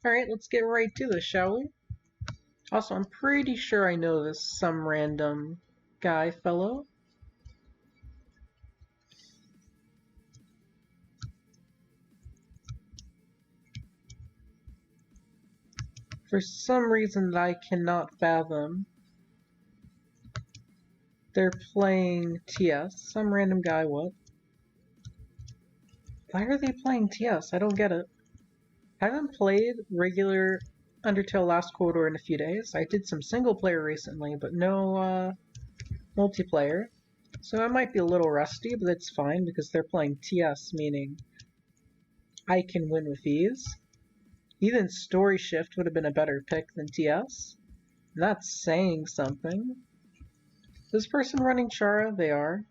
Alright, let's get right to this, shall we? Also, I'm pretty sure I know this some random guy fellow. For some reason that I cannot fathom, they're playing TS. Some random guy, what? Why are they playing TS? I don't get it. I haven't played regular Undertale Last Corridor in a few days. I did some single player recently, but no multiplayer. So I might be a little rusty, but that's fine because they're playing TS, meaning I can win with ease. Even Story Shift would have been a better pick than TS. That's saying something. This person running Chara? They are.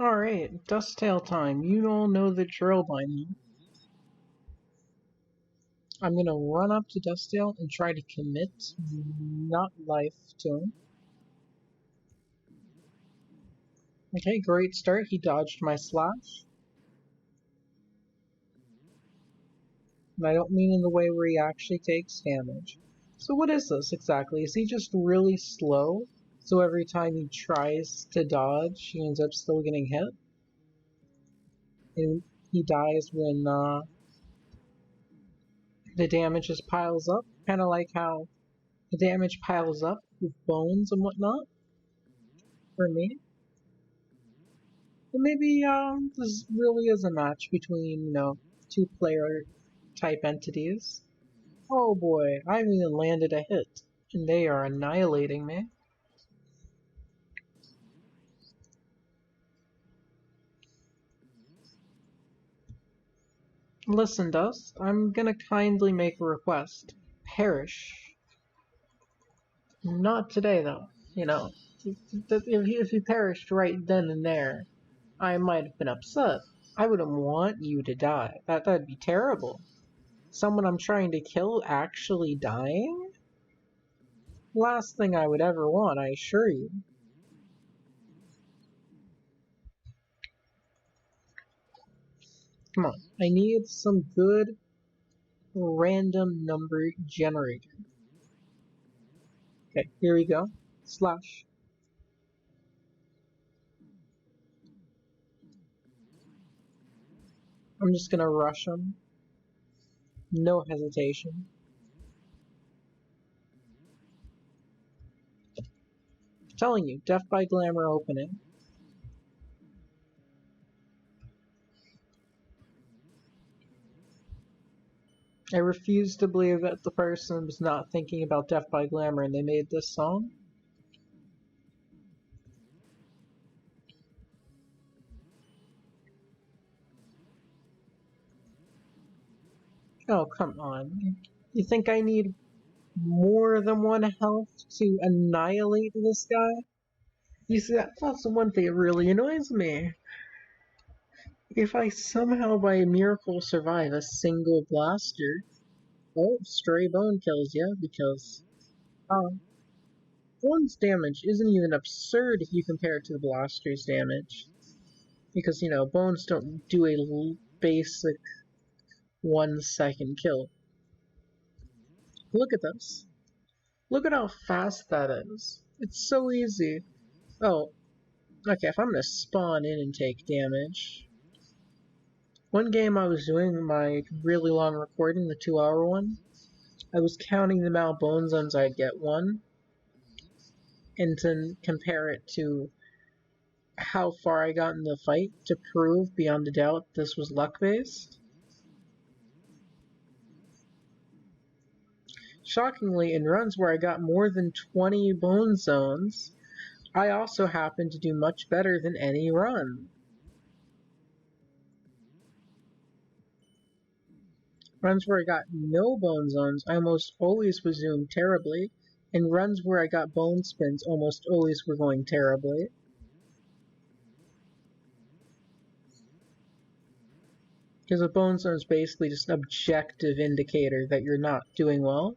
Alright, Dusttail time. You all know the drill by now. I'm gonna run up to Dusttail and try to commit not life to him. Okay, great start. He dodged my slash. And I don't mean in the way where he actually takes damage. So what is this exactly? Is he just really slow? So every time he tries to dodge, he ends up still getting hit? And he dies when the damage just piles up? Kinda like how the damage piles up with bones and whatnot? For me? But maybe this really is a match between, two player type entities. Oh boy, I haven't even landed a hit, and they are annihilating me. Listen, Dust, I'm gonna kindly make a request. Perish. Not today, though. If you perished right then and there, I might have been upset. I wouldn't want you to die. That'd be terrible. Someone I'm trying to kill actually dying? Last thing I would ever want, I assure you. Come on, I need some good random number generator. Okay, here we go. Slash. I'm just gonna rush him. No hesitation. I'm telling you, Death by Glamour opening. I refuse to believe that the person was not thinking about Death by Glamour and they made this song. Oh, come on. You think I need more than one health to annihilate this guy? You see, that's the one thing that really annoys me. If I somehow by a miracle survive a single blaster, oh, stray bone kills you because one's damage isn't even absurd if you compare it to the blaster's damage. Because, bones don't do a basic 1 second kill. Look at this. Look at how fast that is. It's so easy. Oh, okay, if I'm gonna spawn in and take damage. One game I was doing my really long recording, the 2-hour one, I was counting the amount of bone zones I'd get one, and to compare it to how far I got in the fight to prove beyond a doubt this was luck-based. Shockingly, in runs where I got more than 20 bone zones, I also happened to do much better than any run. Runs where I got no bone zones, I almost always was doing terribly, and runs where I got bone spins almost always were going terribly. Because a bone zone is basically just an objective indicator that you're not doing well.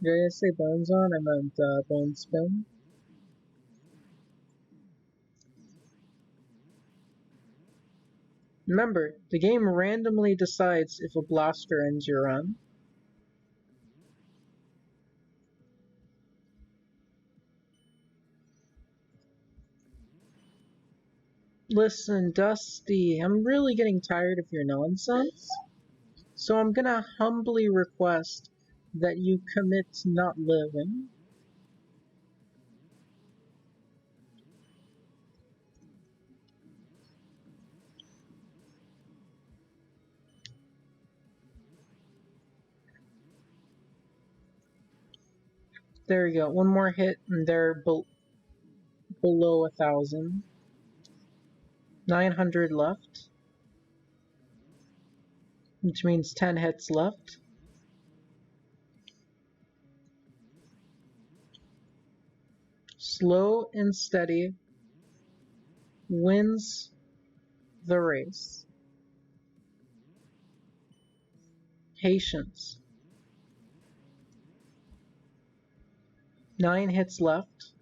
Did I say bone zone? I meant bone spin. Remember, the game randomly decides if a blaster ends your run. Listen, Dusty, I'm really getting tired of your nonsense, so I'm gonna humbly request that you commit to not living. There you go, one more hit and they're below 1,000. 900 left, which means 10 hits left. Slow and steady wins the race. Patience. 9 hits left.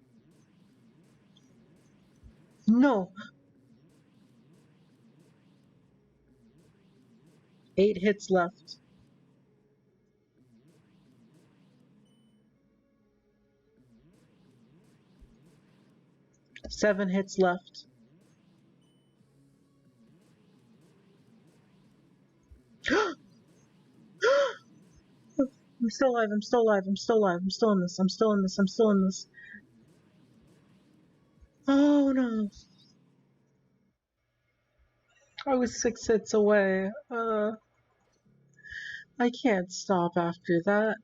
No! 8 hits left. 7 hits left. I'm still alive, I'm still alive, I'm still alive, I'm still in this, I'm still in this, I'm still in this. Oh no. I was 6 hits away. I can't stop after that.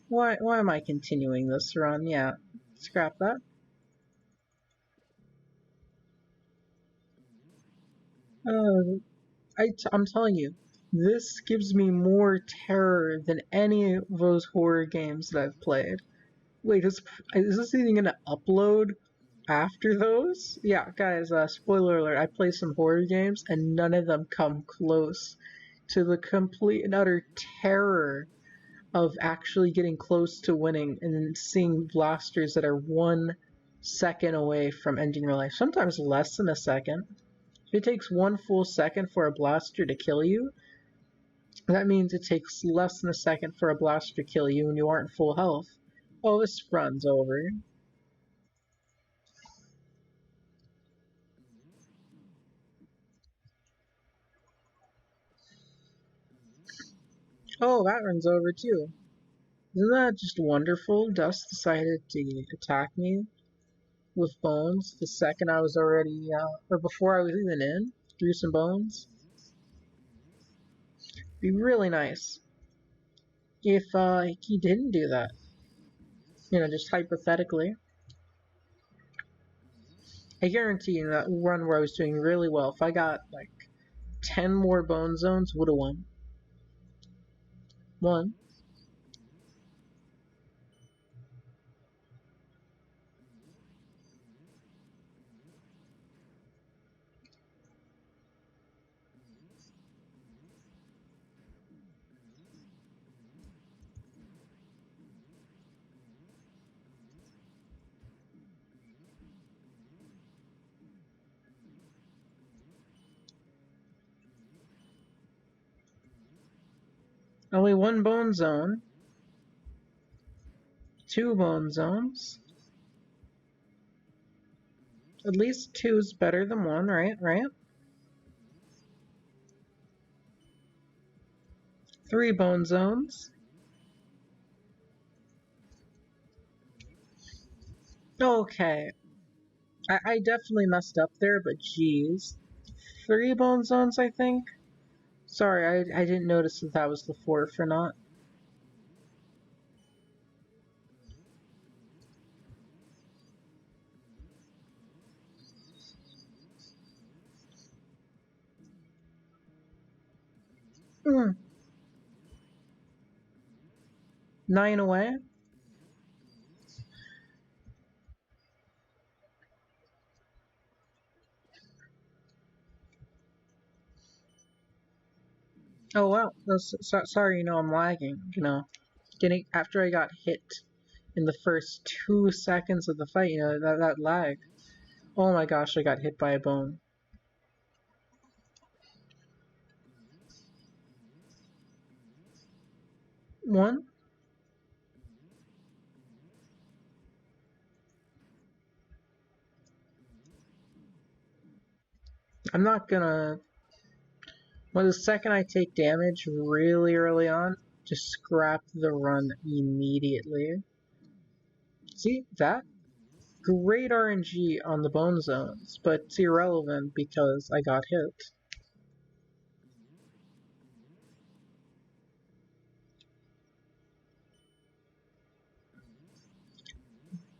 Why am I continuing this run? Yeah, scrap that. I'm telling you, this gives me more terror than any of those horror games that I've played. Wait, is this even gonna upload after those? Yeah, guys, spoiler alert, I play some horror games and none of them come close to the complete and utter terror of actually getting close to winning and then seeing blasters that are 1 second away from ending your life. Sometimes less than a second. If it takes 1 full second for a blaster to kill you, that means it takes less than a second for a blaster to kill you and you aren't full health. Oh, this run's over. Oh, that run's over too. Isn't that just wonderful? Dust decided to attack me with bones the second I was already, or before I was even in, threw some bones. Be really nice if he didn't do that. You know, just hypothetically. I guarantee you that run where I was doing really well, if I got like 10 more bone zones, would have won. One. Only one bone zone. 2 bone zones. At least 2's better than 1, right? Right? 3 bone zones. Okay. I definitely messed up there, but geez. 3 bone zones, I think? Sorry, I didn't notice that that was the 4th or not. Mm. 9 away? Oh wow. Sorry, I'm lagging, Getting after I got hit in the first 2 seconds of the fight, that lag. Oh my gosh, I got hit by a bone. one. I'm not gonna... Well, the second I take damage really early on, just scrap the run immediately. See, that? Great RNG on the bone zones, but it's irrelevant because I got hit.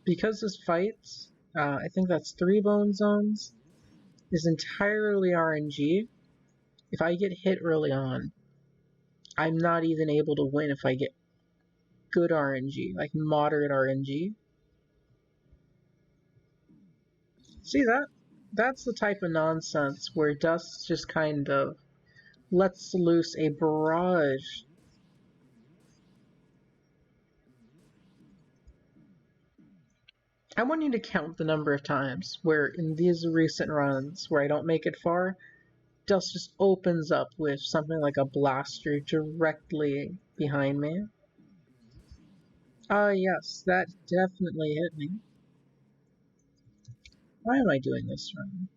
Because this fight, I think that's 3 bone zones, is entirely RNG. If I get hit early on, I'm not even able to win if I get good RNG, like moderate RNG. See that? That's the type of nonsense where Dust just kind of lets loose a barrage. I want you to count the number of times where in these recent runs where I don't make it far, Dust just opens up with something like a blaster directly behind me. Yes, that definitely hit me. Why am I doing this run?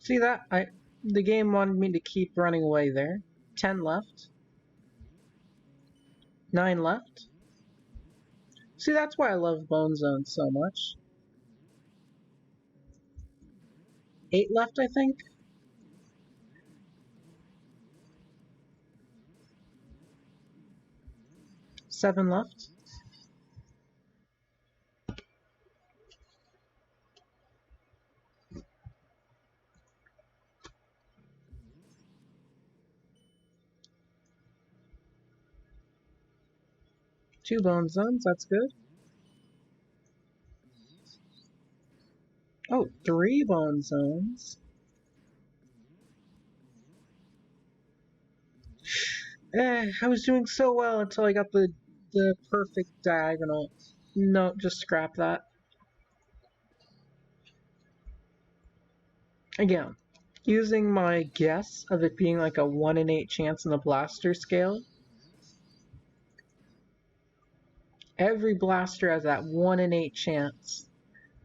See that? The game wanted me to keep running away there. 10 left. 9 left. See, that's why I love Bone Zone so much. 8 left, I think. 7 left. Two bone zones, that's good. Oh, 3 bone zones. I was doing so well until I got the perfect diagonal. No, just scrap that. Again, using my guess of it being like a 1 in 8 chance in the blaster scale, every blaster has that 1 in 8 chance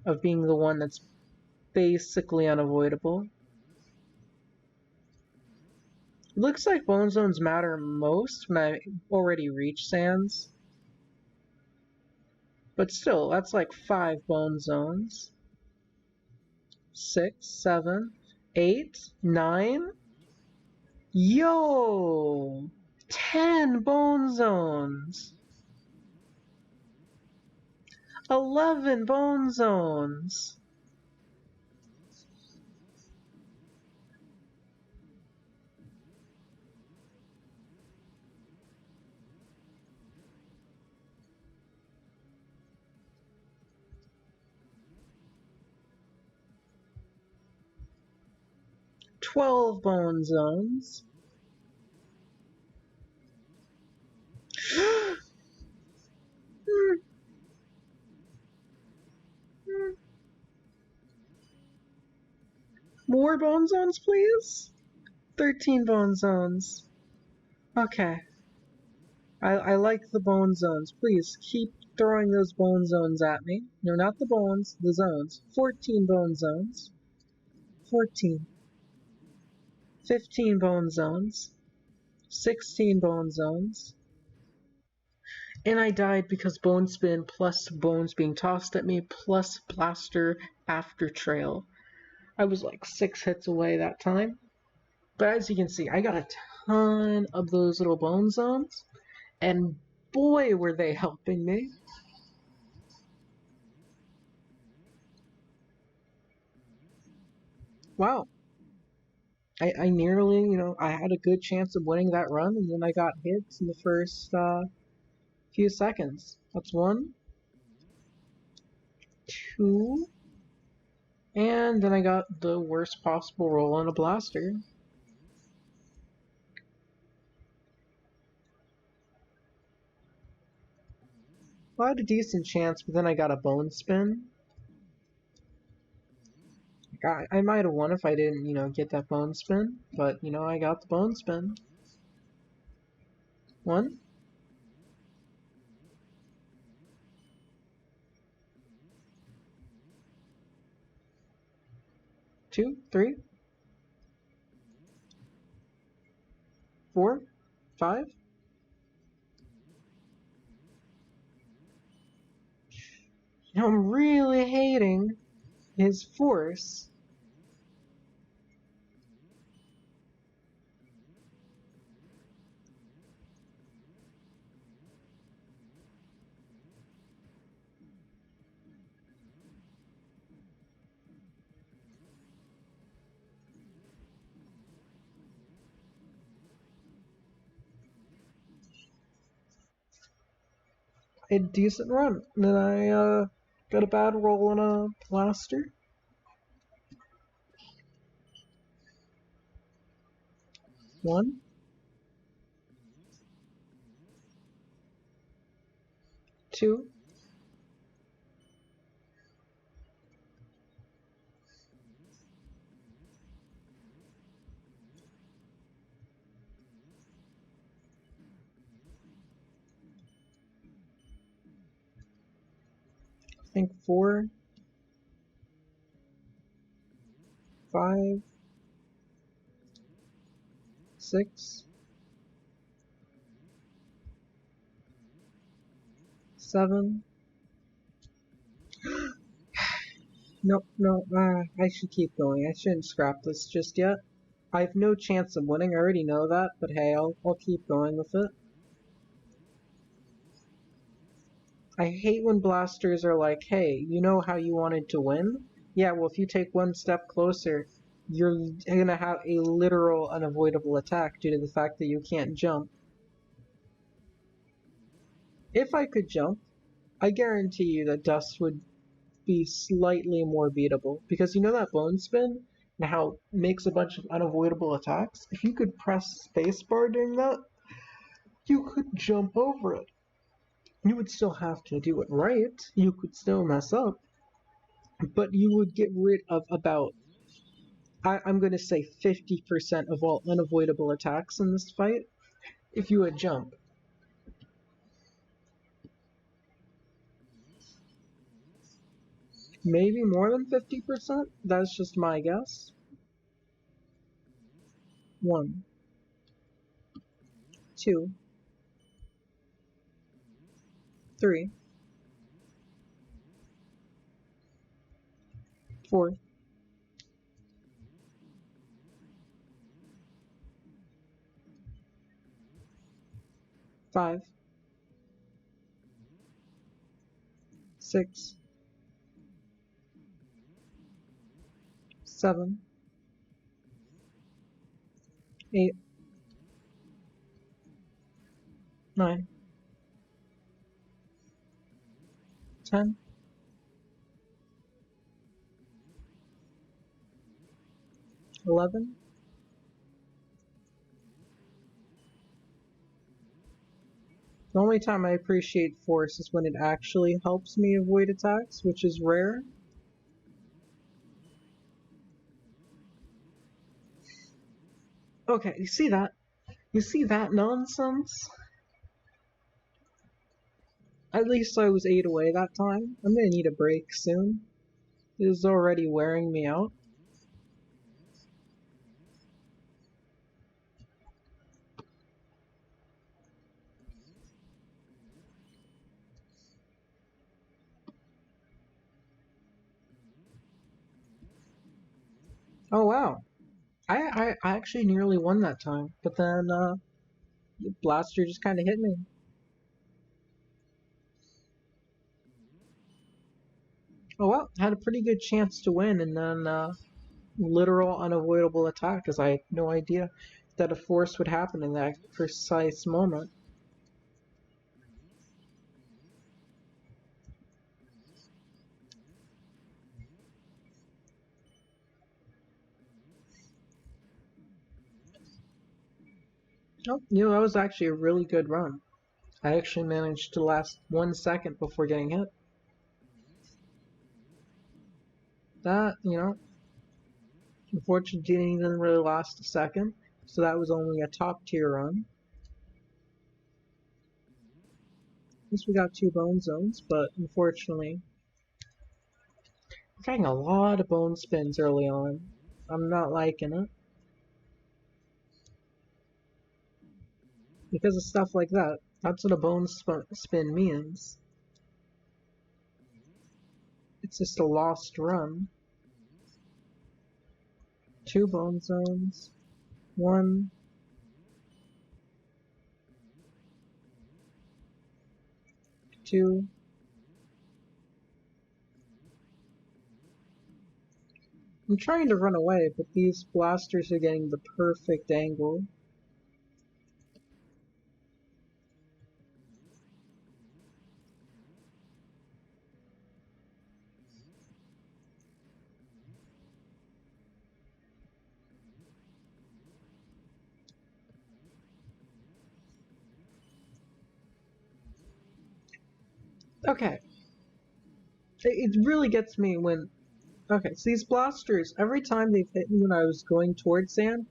of being the one that's basically unavoidable. It looks like bone zones matter most when I already reach sands. But still, that's like 5 bone zones. 6, 7, 8, 9. Yo! 10 bone zones! 11 bone zones! $12 bone zones. More bone zones, please? 13 bone zones. Okay. I like the bone zones. Please, throwing those bone zones at me. No, not the bones, the zones. 14 bone zones. 14. 15 bone zones. 16 bone zones. And I died because bone spin plus bones being tossed at me plus blaster after trail. I was like 6 hits away that time. But as you can see, I got a ton of those little bone zones. And boy, were they helping me. Wow. I nearly, I had a good chance of winning that run, and then I got hits in the first few seconds. That's one, two, and then I got the worst possible roll on a blaster. Well, I had a decent chance, but then I got a bone spin. I might have won if I didn't, get that bone spin, but, I got the bone spin. One, two, three, four, five. I'm really hating his force. A decent run. And then I got a bad roll on a blaster. One, two, I think four, five, six, seven. Nope, no, I should keep going. I shouldn't scrap this just yet. I have no chance of winning, I already know that, but hey, I'll keep going with it. I hate when blasters are like, hey, you know how you wanted to win? Yeah, well, if you take one step closer, you're gonna have a literal unavoidable attack due to the fact that you can't jump. If I could jump, I guarantee you that Dust would be slightly more beatable. Because you know that bone spin? And how it makes a bunch of unavoidable attacks? If you could press spacebar during that, you could jump over it. You would still have to do it right. You could still mess up. But you would get rid of about, I'm going to say 50% of all unavoidable attacks in this fight if you would jump. Maybe more than 50%? That's just my guess. One, two, three, four, five, six, seven, 8, 9, 10, 11. The only time I appreciate force is when it actually helps me avoid attacks, which is rare. Okay, you see that? You see that nonsense? At least I was 8 away that time. I'm gonna need a break soon. It is already wearing me out. Oh wow. I actually nearly won that time, but then the blaster just kind of hit me. Oh well, had a pretty good chance to win, and then literal unavoidable attack because I had no idea that a force would happen in that precise moment. Oh, that was actually a really good run. I actually managed to last 1 second before getting hit. That, unfortunately didn't even really last a second, so that was only a top tier run. At least we got 2 bone zones, but unfortunately, we're getting a lot of bone spins early on. I'm not liking it because of stuff like that. That's what a spin means. It's just a lost run. 2 bone zones. One, two. I'm trying to run away, but these blasters are getting the perfect angle. Okay, it really gets me when. Okay, so these blasters, every time they've hit me when I was going towards sand,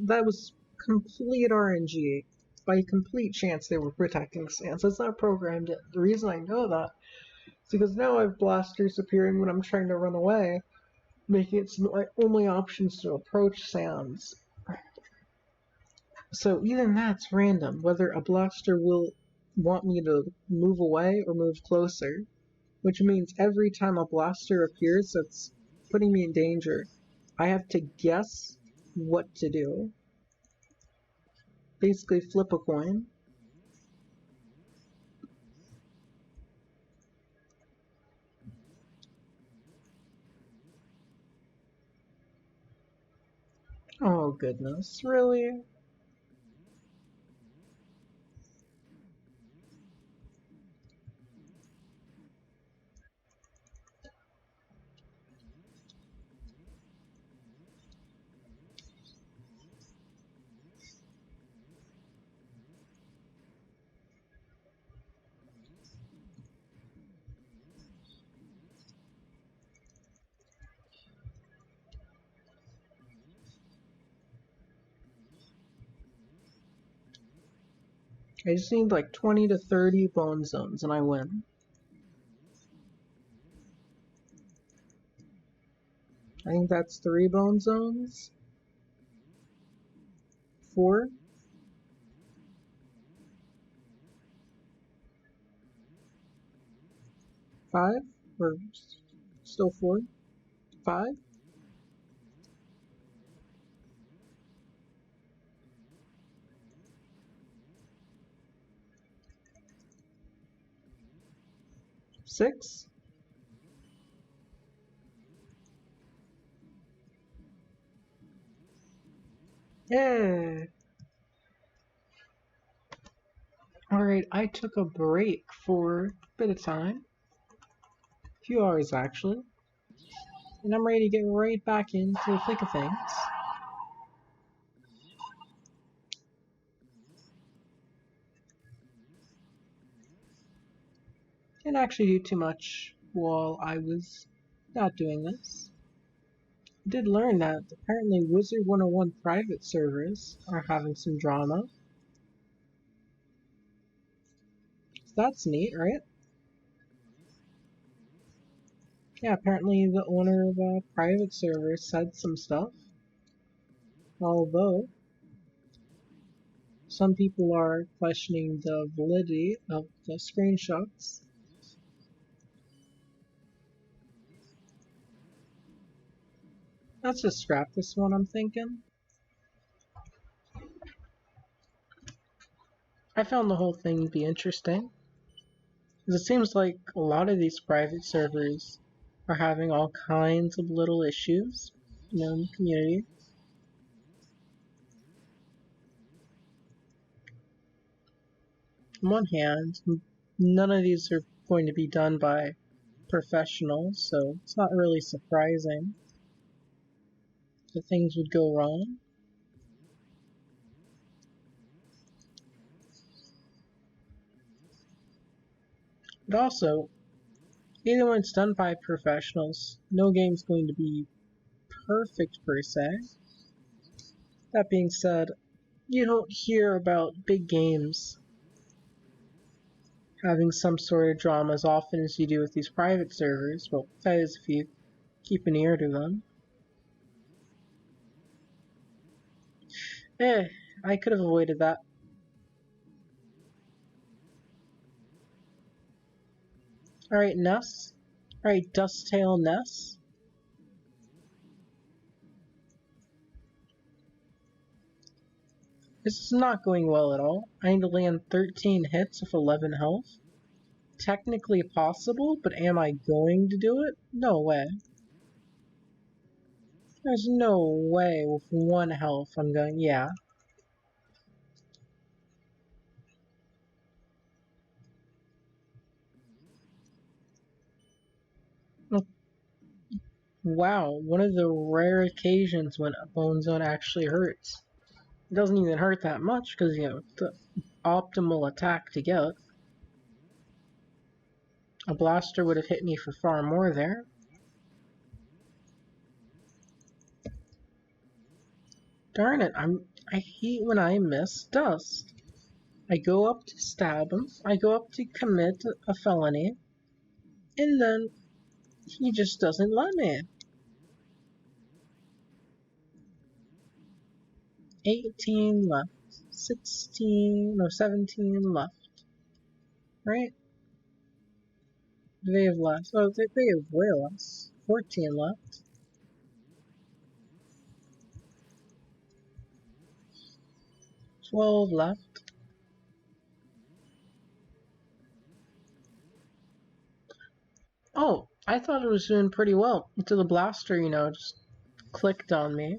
that was complete RNG. By complete chance, they were protecting sand. So it's not programmed in. The reason I know that is because now I have blasters appearing when I'm trying to run away, making it so my only options to approach sands. So even that's random, whether a blaster will want me to move away or move closer, which means every time a blaster appears that's putting me in danger, I have to guess what to do. Basically, flip a coin. Oh goodness, really? I just need like 20 to 30 bone zones and I win. I think that's 3 bone zones. 4, 5, or still 4, 5, 6. Yeah. Alright, I took a break for a bit of time. A few hours actually. And I'm ready to get right back into the thick of things. Didn't actually do too much while I was not doing this. I did learn that apparently Wizard 101 private servers are having some drama. So that's neat, right? Yeah, apparently the owner of a private server said some stuff, although some people are questioning the validity of the screenshots. Let's just scrap this one, I'm thinking. I found the whole thing to be interesting, because it seems like a lot of these private servers are having all kinds of little issues, in the community. On one hand, none of these are going to be done by professionals, so it's not really surprising that things would go wrong. But also, even when it's done by professionals, no game's going to be perfect per se. That being said, you don't hear about big games having some sort of drama as often as you do with these private servers. Well, that is if you keep an ear to them. Eh, I could have avoided that. Alright, Ness. Alright, Dusttail Ness. This is not going well at all. I need to land 13 hits with 11 health. Technically possible, but am I going to do it? No way. There's no way with 1 health I'm going, yeah. Wow, one of the rare occasions when a bone zone actually hurts. It doesn't even hurt that much because, the optimal attack to get. A blaster would have hit me for far more there. Darn it, I hate when I miss dust. I go up to stab him, I go up to commit a felony, and then he just doesn't let me. 18 left. 16, no, 17 left. Right? They have less. Oh, they have way less. 14 left. 12 left. Oh, I thought it was doing pretty well until the blaster, just clicked on me.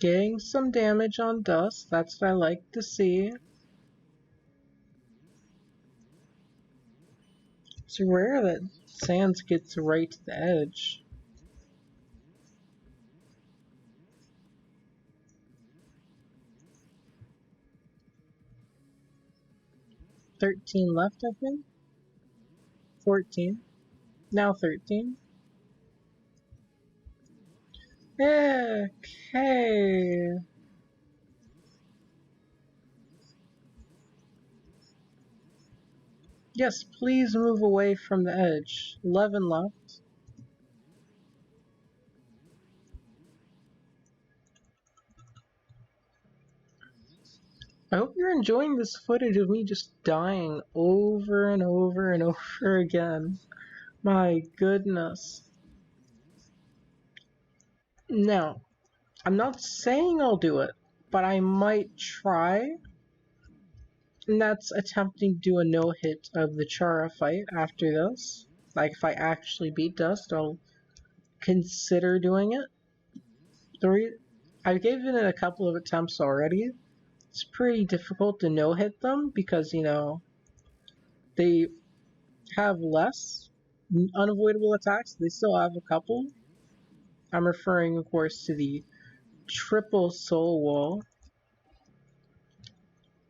Getting some damage on dust, that's what I like to see. It's rare that Sans gets right to the edge. $13 left, I think? 14. Now 13. Okay. Yes, please move away from the edge. 11 left. I hope you're enjoying this footage of me just dying over and over and over again. My goodness. Now, I'm not saying I'll do it, but I might try. And that's attempting to do a no-hit of the Chara fight after this. Like, if I actually beat Dust, I'll consider doing it. I've given it a couple of attempts already. It's pretty difficult to no-hit them because, they have less unavoidable attacks. They still have a couple. I'm referring, of course, to the triple soul wall,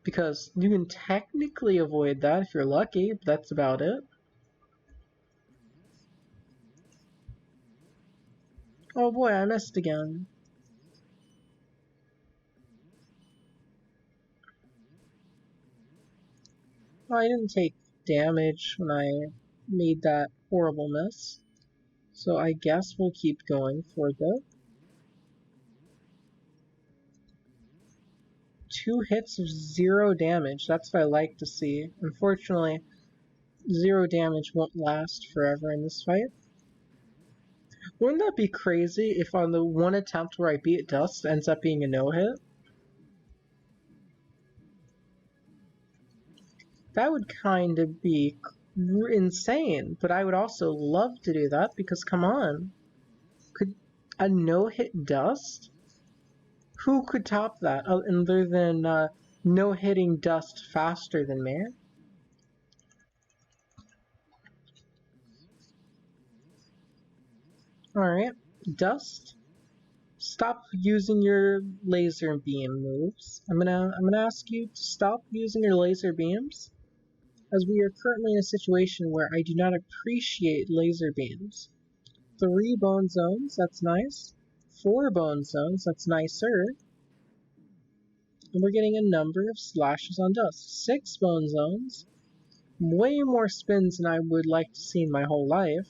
because you can technically avoid that if you're lucky, but that's about it. Oh boy, I missed again. Well, I didn't take damage when I made that horrible miss, so I guess we'll keep going for a bit. 2 hits of 0 damage, that's what I like to see. Unfortunately, 0 damage won't last forever in this fight. Wouldn't that be crazy if on the one attempt where I beat Dust ends up being a no-hit? That would kind of be insane, but I would also love to do that because come on. Could a no-hit Dust? Who could top that other than no-hitting Dust faster than me? Alright, Dust, stop using your laser beam moves. I'm gonna ask you to stop using your laser beams, as we are currently in a situation where I do not appreciate laser beams. 3 bone zones, that's nice. 4 bone zones, that's nicer. And we're getting a number of slashes on Dust. 6 bone zones, way more spins than I would like to see in my whole life.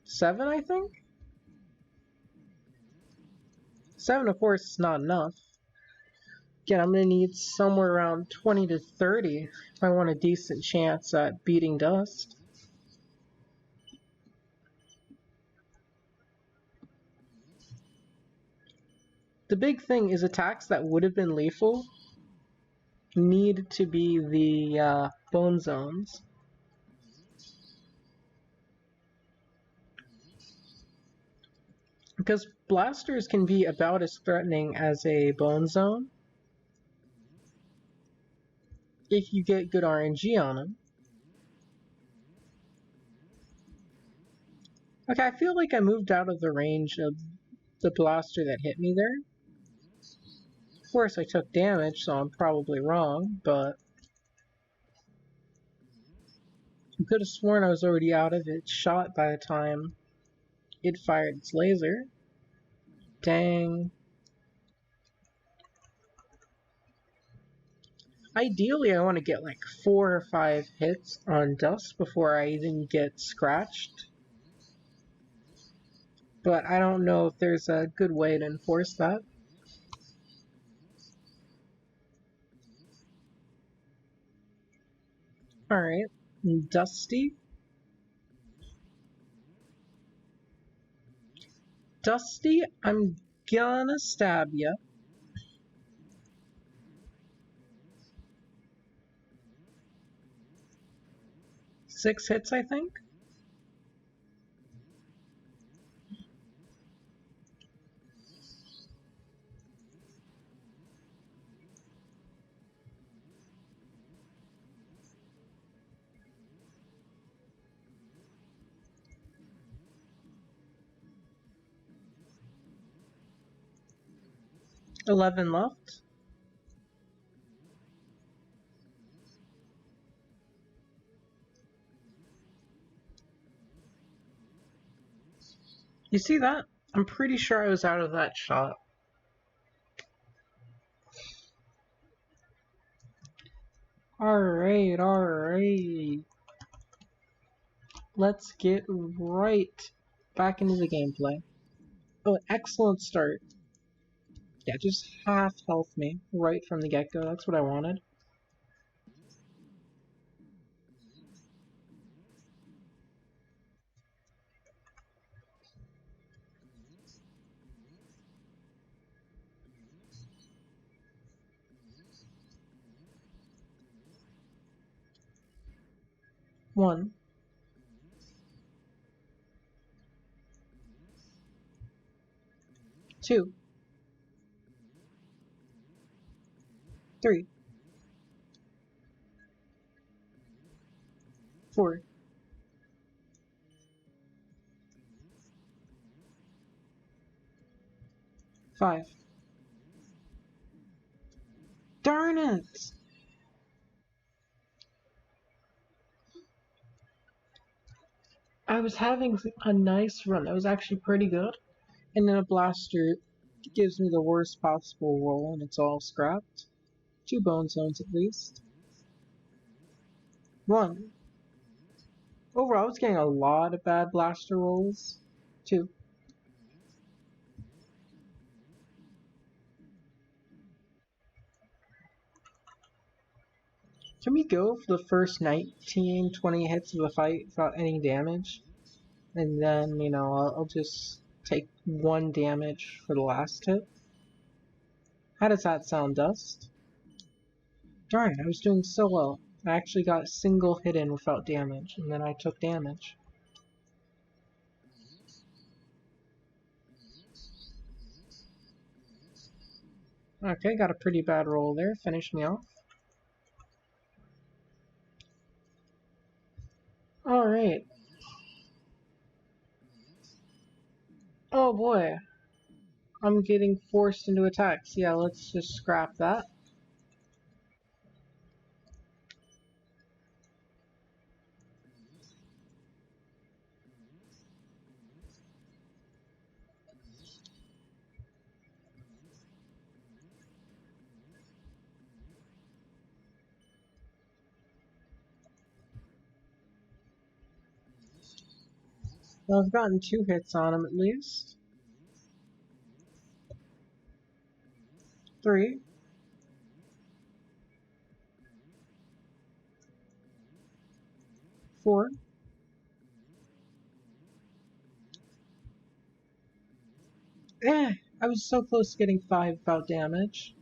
7, I think? 7, of course, is not enough. Again, I'm going to need somewhere around 20 to 30 if I want a decent chance at beating Dust. The big thing is attacks that would have been lethal need to be the bone zones. Because blasters can be about as threatening as a bone zone if you get good RNG on them. Okay, I feel like I moved out of the range of the blaster that hit me there. Of course, I took damage, so I'm probably wrong, but I could have sworn I was already out of its shot by the time it fired its laser. Dang. Ideally, I want to get like 4 or 5 hits on Dust before I even get scratched. But I don't know if there's a good way to enforce that. Alright, Dusty. Dusty, I'm gonna stab ya. 6 hits, I think? $11 left. You see that? I'm pretty sure I was out of that shot. Alright. Let's get right back into the gameplay. Oh, excellent start. Yeah, just half health me right from the get-go. That's what I wanted. One, two, three, 4. 5. Darn it! I was having a nice run. That was actually pretty good. And then a blaster gives me the worst possible roll, and it's all scrapped. 2 bone zones at least. 1. Overall, I was getting a lot of bad blaster rolls. 2. Can we go for the first 19, 20 hits of the fight without any damage? And then, I'll just take 1 damage for the last hit? How does that sound, Dust? Darn it, I was doing so well. I actually got a single hit in without damage, and then I took damage. Okay, got a pretty bad roll there. Finish me off. Alright. Oh boy. I'm getting forced into attacks. Yeah, let's just scrap that. Well, I've gotten 2 hits on him at least. 3. 4. I was so close to getting 5 without damage.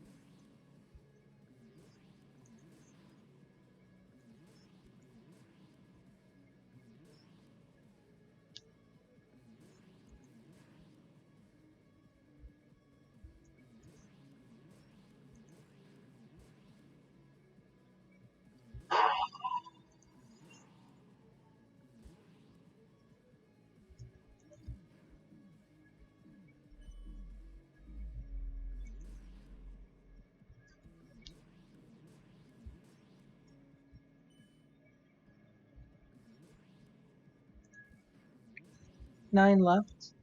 Nine left.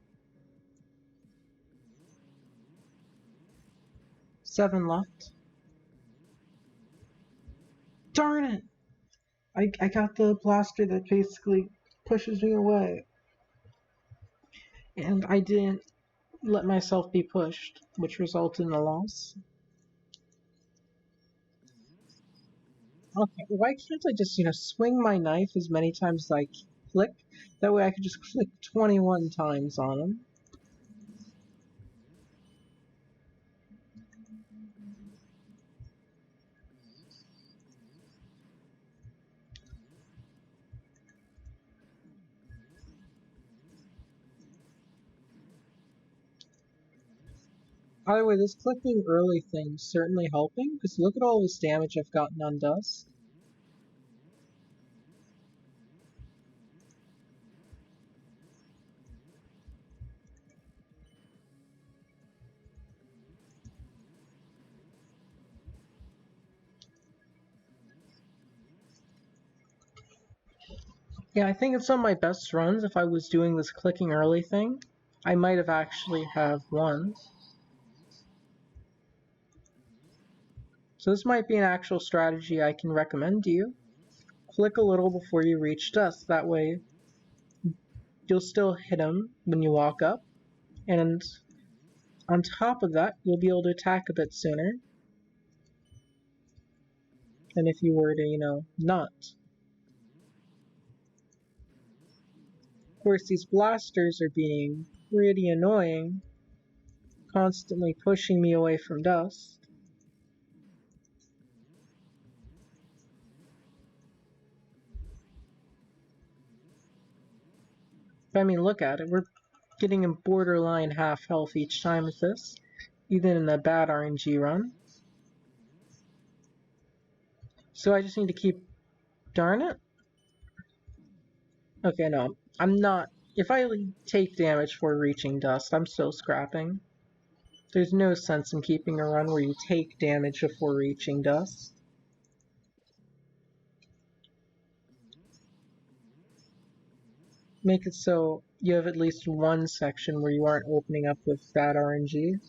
7 left. Darn it! I got the blaster that basically pushes me away. And I didn't let myself be pushed, which resulted in a loss. Okay, why can't I just, swing my knife as many times as I click? That way I could just click 21 times on him. By the way, this clicking early thing's certainly helping, because look at all this damage I've gotten on Dust. Yeah, I think it's some of my best runs. If I was doing this clicking early thing, I might have actually have won. So this might be an actual strategy I can recommend to you. Click a little before you reach Dust, that way you'll still hit him when you walk up, and on top of that, you'll be able to attack a bit sooner than if you were to, not. Of course, these blasters are being pretty annoying, constantly pushing me away from Dust. But I mean, look at it. We're getting a borderline half health each time with this, even in a bad RNG run. So I just need to keep... Darn it. Okay, no. I'm not. If I take damage for reaching dust, I'm still scrapping. There's no sense in keeping a run where you take damage before reaching dust. Make it so you have at least one section where you aren't opening up with bad RNG.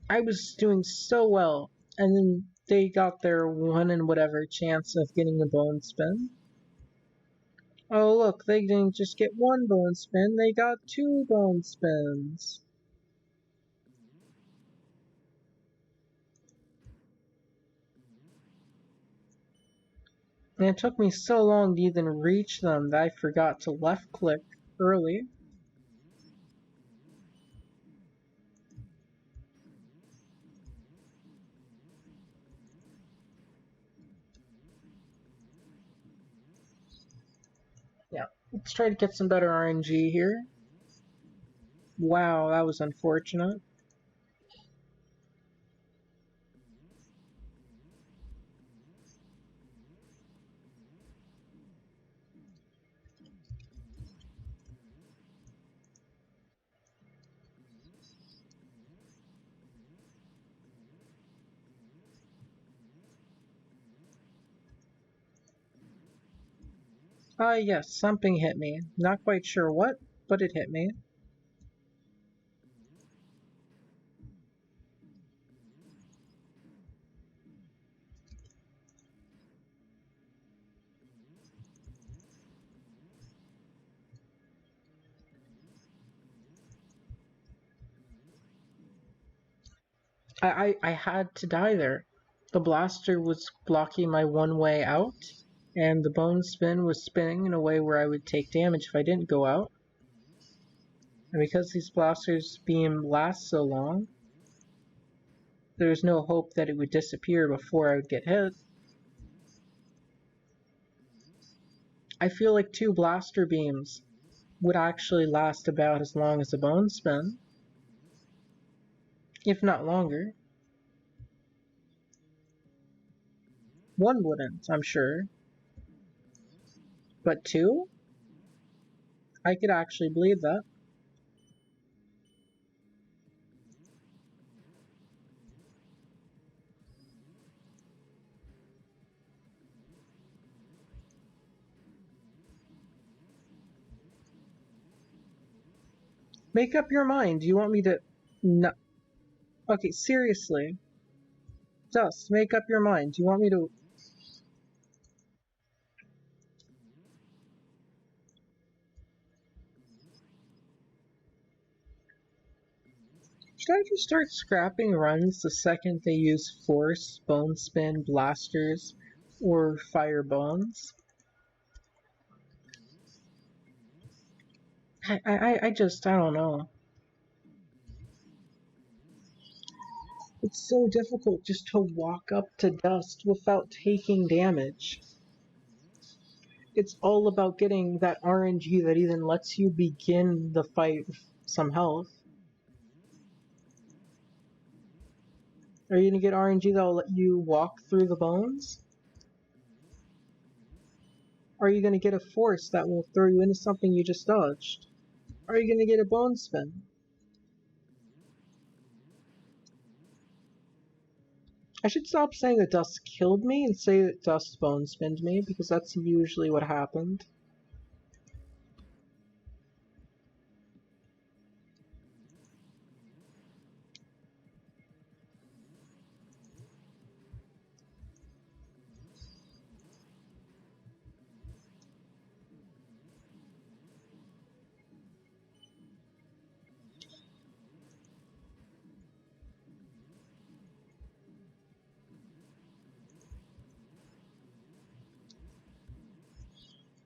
I was doing so well, and then they got their one and whatever chance of getting a bone spin. Oh look, they didn't just get one bone spin, they got two bone spins. And it took me so long to even reach them that I forgot to left click early. Yeah, let's try to get some better RNG here. Wow, that was unfortunate. Ah, yes, something hit me. Not quite sure what, but it hit me. I had to die there. The blaster was blocking my one way out, and the bone spin was spinning in a way where I would take damage if I didn't go out. And because these blasters beam last so long, there was no hope that it would disappear before I would get hit. I feel like two blaster beams would actually last about as long as a bone spin, if not longer. One wouldn't, I'm sure, but two? I could actually believe that. Make up your mind. Do you want me to... No. Okay, seriously. Dust, make up your mind. Do you want me to... Should I just start scrapping runs the second they use Force, Bone Spin, Blasters, or Fire Bones? I don't know. It's so difficult just to walk up to Dust without taking damage. It's all about getting that RNG that even lets you begin the fight with some health. Are you gonna get RNG that'll let you walk through the bones? Are you gonna get a force that will throw you into something you just dodged? Are you gonna get a bone spin? I should stop saying that Dust killed me and say that Dust bone spinned me, because that's usually what happened.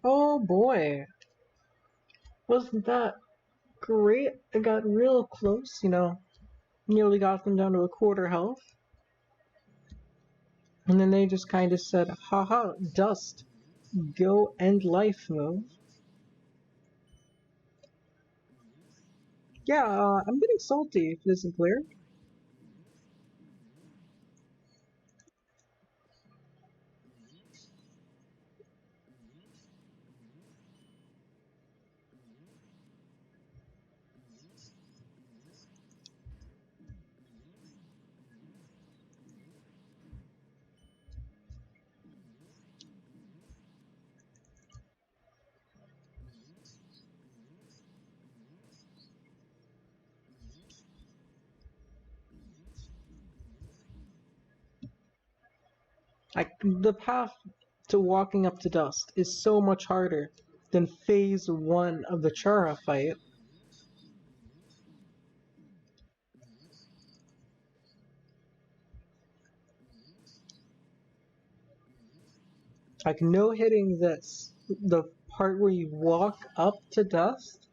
Oh boy. Wasn't that great? I got real close, nearly got them down to a quarter health. And then they just kind of said, haha, Dust, go end life move. Yeah, I'm getting salty, if it isn't clear. The path to walking up to dust is so much harder than phase one of the Chara fight. Like, no hitting this, the part where you walk up to dust,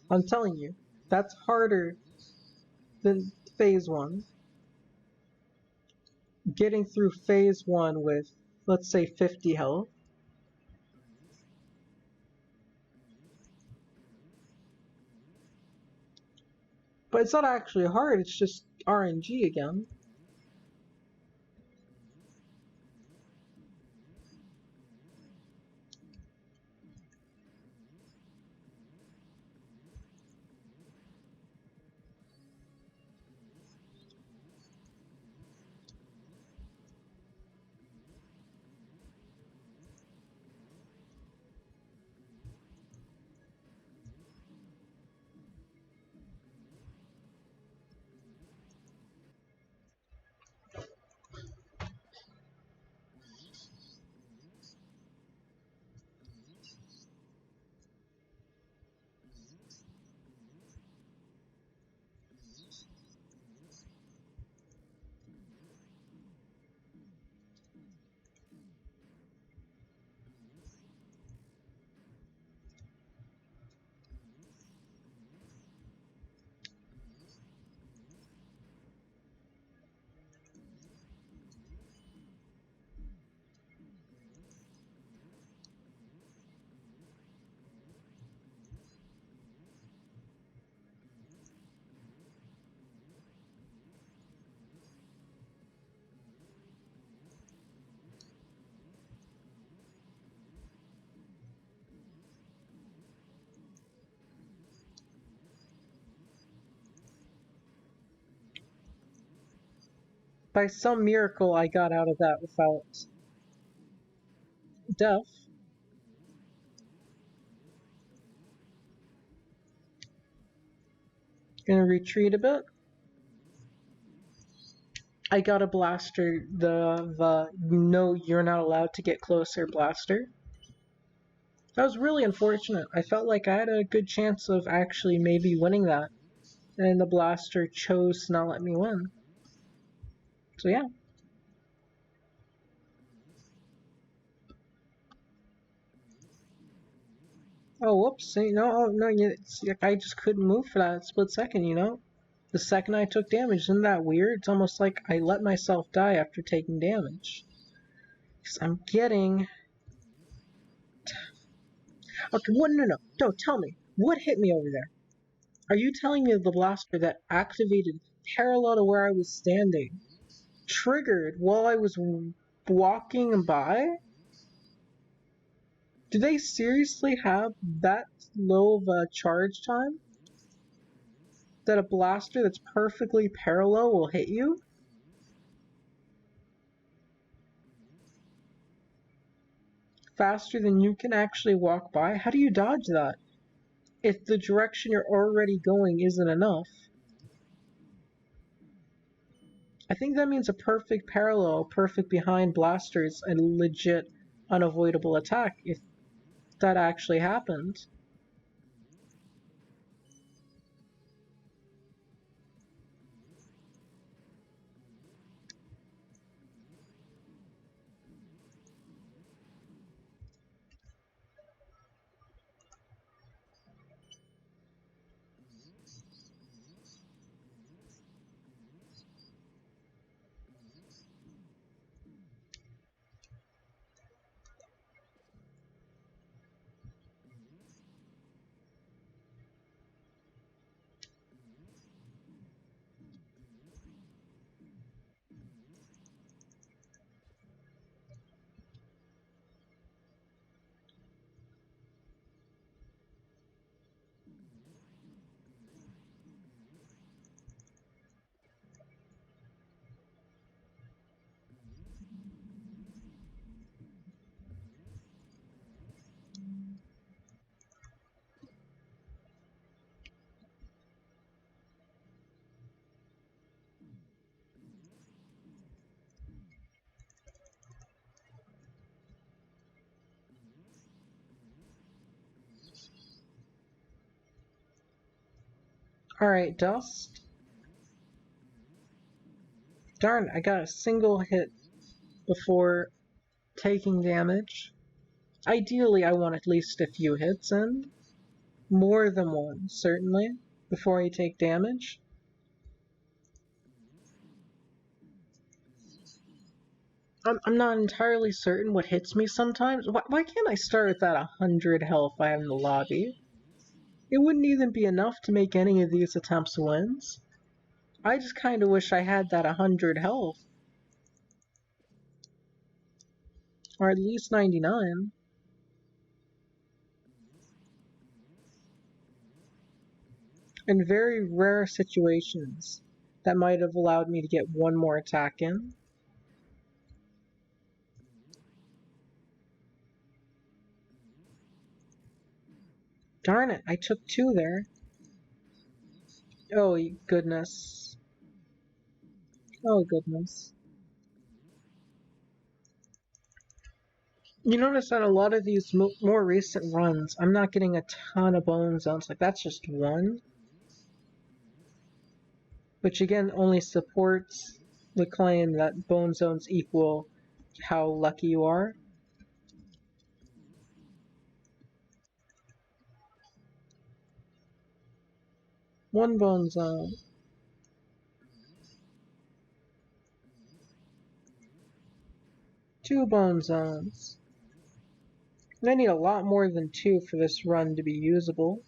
I'm telling you, that's harder than phase one. Getting through phase one with, let's say, 50 health. But it's not actually hard, it's just RNG again. By some miracle, I got out of that without death. Gonna retreat a bit. I got a blaster, the no, you're not allowed to get closer blaster. That was really unfortunate. I felt like I had a good chance of actually maybe winning that, and the blaster chose to not let me win. So yeah. Oh, whoops. No, oh, no, I just couldn't move for that split second, you know? The second I took damage, isn't that weird? It's almost like I let myself die after taking damage. Because I'm getting... Okay, what? No, no, no, tell me. What hit me over there? Are you telling me the blaster that activated parallel to where I was standing triggered while I was walking by? Do they seriously have that low of a charge time? That a blaster that's perfectly parallel will hit you? Faster than you can actually walk by? How do you dodge that? If the direction you're already going isn't enough. I think that means a perfect parallel, perfect behind blasters, a legit unavoidable attack if that actually happened. Alright, Dust. Darn, I got a single hit before taking damage. Ideally, I want at least a few hits in. More than one, certainly, before I take damage. I'm not entirely certain what hits me sometimes. Why can't I start with that 100 health I have in the lobby? It wouldn't even be enough to make any of these attempts wins. I just kinda wish I had that 100 health. Or at least 99. In very rare situations, that might have allowed me to get one more attack in. Darn it, I took two there. Oh, goodness. Oh, goodness. You notice that a lot of these more recent runs, I'm not getting a ton of bone zones. Like, that's just one. Which again only supports the claim that bone zones equal how lucky you are. One bone zone. Two bone zones. I need a lot more than two for this run to be usable.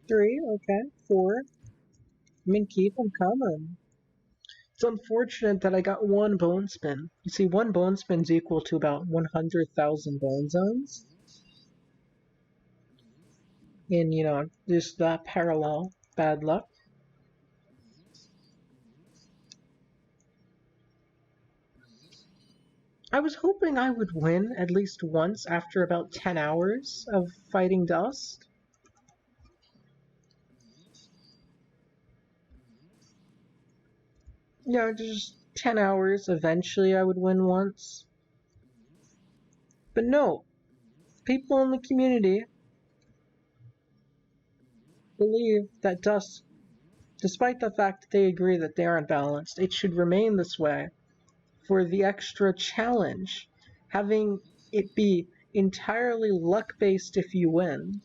Three, okay. Four. I mean, keep them coming. It's unfortunate that I got one bone spin. You see, one bone spin's equal to about 100,000 bone zones. In, just that parallel bad luck. I was hoping I would win at least once after about 10 hours of fighting Dust. Just 10 hours, eventually I would win once. But no, people in the community believe that Dust, despite the fact that they agree that they aren't balanced, it should remain this way for the extra challenge, having it be entirely luck-based if you win.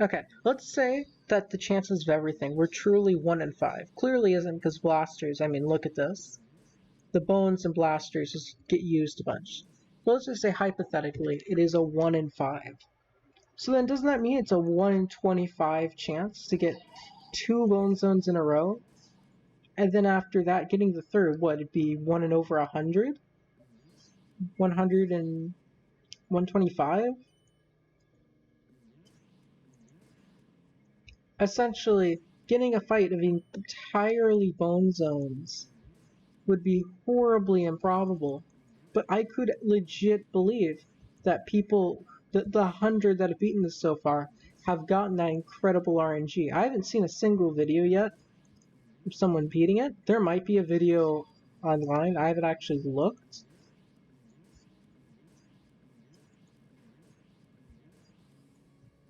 Okay, let's say that the chances of everything were truly 1 in 5. Clearly isn't, because blasters, I mean, look at this. The bones and blasters just get used a bunch. But let's just say hypothetically, it is a 1 in 5. So then doesn't that mean it's a 1 in 25 chance to get 2 bone zones in a row? And then after that, getting the third, what, it'd be 1 in over 100? 100 and 125? Essentially, getting a fight of entirely bone zones would be horribly improbable. But I could legit believe that people, the 100 that have beaten this so far, have gotten that incredible RNG. I haven't seen a single video yet of someone beating it. There might be a video online. I haven't actually looked.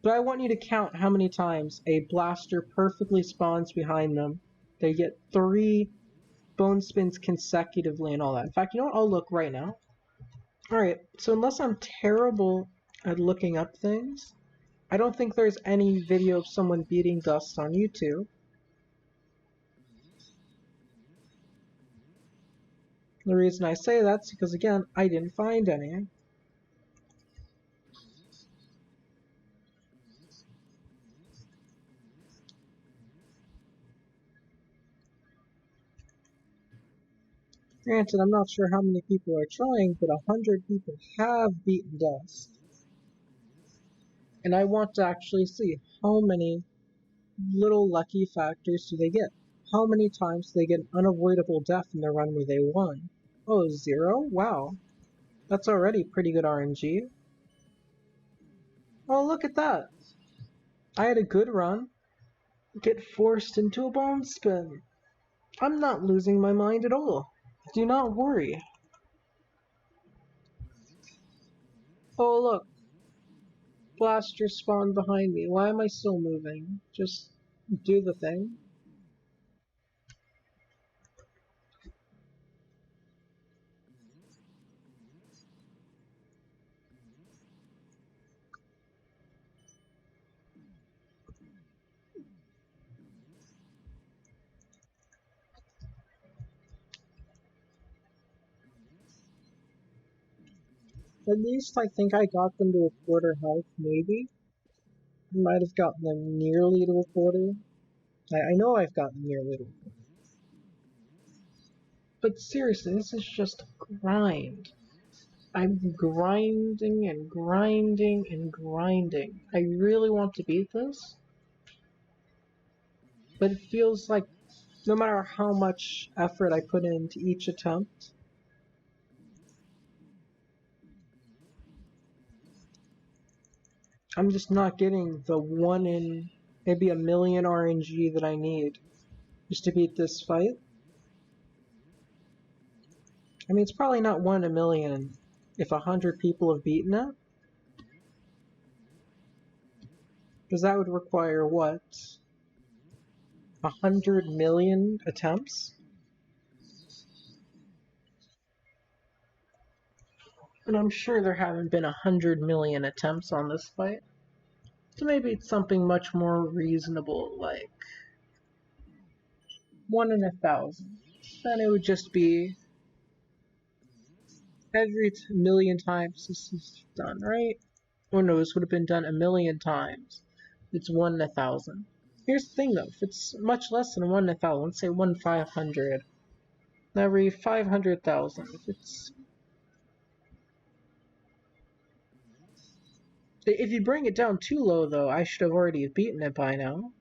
But I want you to count how many times a blaster perfectly spawns behind them. They get 3 bone spins consecutively and all that. In fact, you know what? I'll look right now. Alright, so unless I'm terrible at looking up things, I don't think there's any video of someone beating Dust on YouTube. The reason I say that's because, again, I didn't find any. Granted, I'm not sure how many people are trying, but 100 people have beaten Dust. And I want to actually see how many little lucky factors do they get. How many times do they get an unavoidable death in the run where they won? Oh, 0? Wow. That's already pretty good RNG. Oh, look at that. I had a good run. Get forced into a bone spin. I'm not losing my mind at all. Do not worry. Oh, look. blaster spawned behind me. Why am I still moving? Just do the thing. At least I think I got them to a quarter health, maybe. Might have gotten them nearly to a quarter. I know I've gotten nearly to a quarter. But seriously, this is just a grind. I'm grinding and grinding and grinding. I really want to beat this, but it feels like no matter how much effort I put into each attempt, I'm just not getting the 1 in maybe a million RNG that I need just to beat this fight. I mean, it's probably not 1 in a million if 100 people have beaten it, because that would require what? 100 million attempts? And I'm sure there haven't been 100 million attempts on this fight. So maybe it's something much more reasonable, like 1 in 1,000. Then it would just be every million times this is done, right? Or no, this would have been done a million times. It's 1 in 1,000. Here's the thing though, if it's much less than 1 in 1,000, let's say 1 in 500, every 500,000, if you bring it down too low though, I should have already beaten it by now.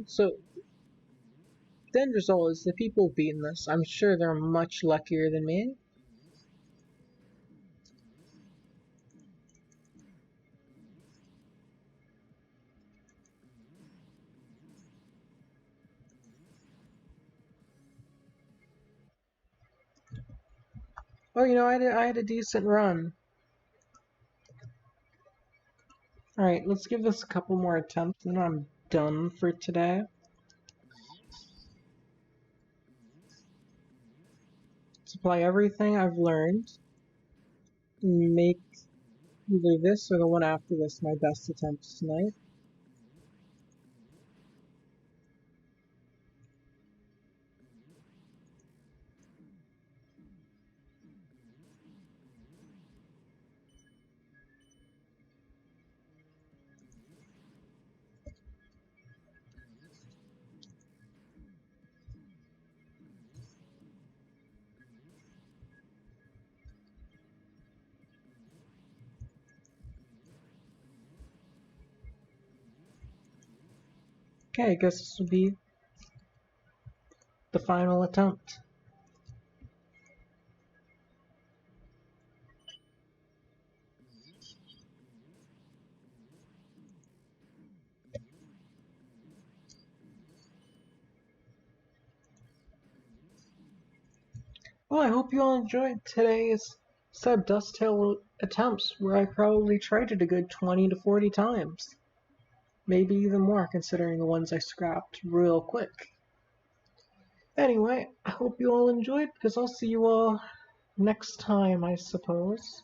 So the end result is the people who've beaten this, I'm sure they're much luckier than me. Oh, I had a decent run. Alright, let's give this a couple more attempts and then I'm done for today. Supply everything I've learned. Make either this or the one after this my best attempts tonight. Okay, I guess this will be the final attempt. Well, I hope you all enjoyed today's set of Dusttail attempts, where I probably tried it a good 20 to 40 times. Maybe even more, considering the ones I scrapped real quick. Anyway, I hope you all enjoyed, because I'll see you all next time, I suppose.